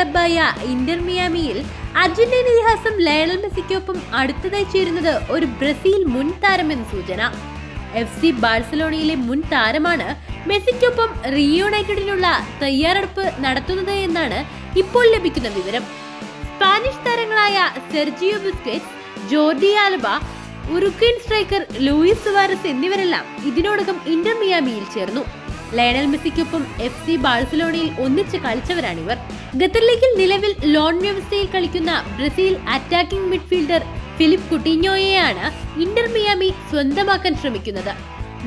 ക്ലബ്ബായ Inter മിയാമിയിൽ Argentine ഇതിഹാസം Lionel മെസ്സിക്കൊപ്പം അടുത്തതായി ചേരുന്നത് ഒരു ബ്രസീൽ മുൻ താരമെന്ന് സൂചന. FC ബാഴ്സലോണയിലെ മുൻ താരമാണ് മെസ്സിക്കൊപ്പം റിയോ യുണൈറ്റഡിനുള്ള തയ്യാറെടുപ്പ് നടത്തുന്നത് എന്നാണ് ഇപ്പോൾ ലഭിക്കുന്ന വിവരം. സ്പാനിഷ് താരങ്ങളായ Sergio Busquets, Jordi Alba, Uruguayan striker Luis Suarez എന്നിവരെല്ലാം ഇതിനോടകം ഇന്റർ മിയാമിയിൽ ചേർന്നു. ലയണൽ മെസ്സിക്കൊപ്പം FC ബാഴ്സലോണയിൽ ഒന്നിച്ച് കളിച്ചവരാണിവർ. ഖത്തർ ലീഗിൽ നിലവിൽ ലോൺ വ്യവസ്ഥയിൽ കളിക്കുന്ന ബ്രസീൽ അറ്റാക്കിംഗ് മിഡ്ഫീൽഡർ ഫിലിപ്പ് കുട്ടീഞ്ഞോയെയാണ് ഇന്റർ മിയാമി സ്വന്തമാക്കാൻ ശ്രമിക്കുന്നത്.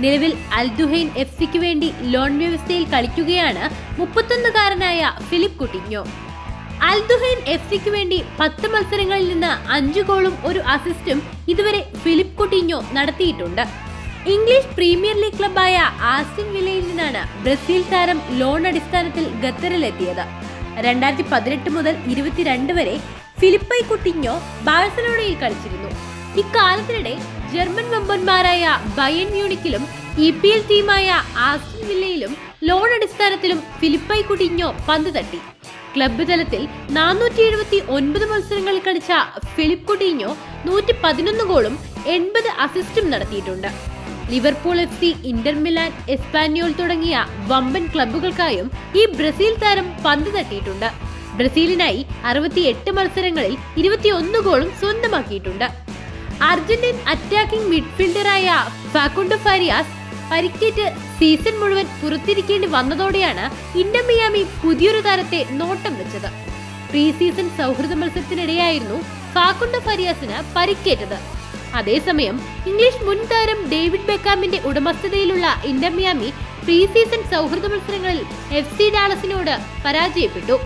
നിലവിൽ അൽദുഹൈൻ FCക്ക് വേണ്ടി ലോൺ വ്യവസ്ഥയിൽ കളിക്കുകയാണ് 31-കാരനായ ഫിലിപ്പ് കുട്ടീഞ്ഞോ. അൽദുഹൈൻ FCക്ക് വേണ്ടി 10 മത്സരങ്ങളിൽ നിന്ന് 5 ഗോളും 1 അസിസ്റ്റും ഇതുവരെ ഫിലിപ്പ് കുട്ടീഞ്ഞോ നടത്തിയിട്ടുണ്ട്. ഇംഗ്ലീഷ് പ്രീമിയർ ലീഗ് ക്ലബ്ബായ ആസ്റ്റിൻ വില്ലയിൽ നിന്നാണ് ബ്രസീൽ താരം ലോൺ അടിസ്ഥാനത്തിൽ ഖത്തറിലെത്തിയത്. 2018 മുതൽ 22 വരെ ഫിലിപ്പൈ കുട്ടിഞ്ഞോ ബാഴ്സലോണയിൽ കളിച്ചിരുന്നു. ഇക്കാലത്തിനിടെ ജർമ്മൻ വമ്പന്മാരായ ബയൺ മ്യൂണിക്കിലും EPL ടീമായ ആസ്റ്റിൻ വില്ലയിലും ലോൺ അടിസ്ഥാനത്തിലും ഫിലിപ്പൈ കുട്ടിഞ്ഞോ പന്ത് തട്ടി. ക്ലബ്ബ് തലത്തിൽ 479 മത്സരങ്ങളിൽ കളിച്ച ഫിലിപ്പ് കുട്ടീഞ്ഞോ 111 ഗോളും 80 അസിസ്റ്റും നടത്തിയിട്ടുണ്ട്. Liverpool FC, Inter Milan, Espanyol തുടങ്ങിയ വമ്പൻ ക്ലബ്ബുകൾക്കായും ഈ ബ്രസീൽ താരം പന്ത് തട്ടിയിട്ടുണ്ട്. ബ്രസീലിനായി 68 മത്സരങ്ങളിൽ 21 ഗോളും സ്വന്തമാക്കിയിട്ടുണ്ട്. അർജന്റീൻ അറ്റാക്കിംഗ് മിഡ്ഫീൽഡറായ ഫാക്കുണ്ടോ ഫാരിയാസ് പരിക്കേറ്റ് സീസൺ മുഴുവൻ പുറത്തിരിക്കേണ്ടി വന്നതോടെയാണ് ഇന്റർ മിയാമി പുതിയൊരു താരത്തെ നോട്ടം വെച്ചത്. പ്രീ സീസൺ സൗഹൃദ മത്സരത്തിനിടെയായിരുന്നു ഫാക്കുണ്ടോ ഫാരിയാസിന് പരിക്കേറ്റത്. അതേസമയം ഇംഗ്ലീഷ് മുൻ താരം ഡേവിഡ് ബെക്കാമിന്റെ ഉടമസ്ഥതയിലുള്ള ഇന്റർ മിയാമി പ്രീ സീസൺ സൗഹൃദ മത്സരങ്ങളിൽ FC ഡാലസിനോട് പരാജയപ്പെട്ടു.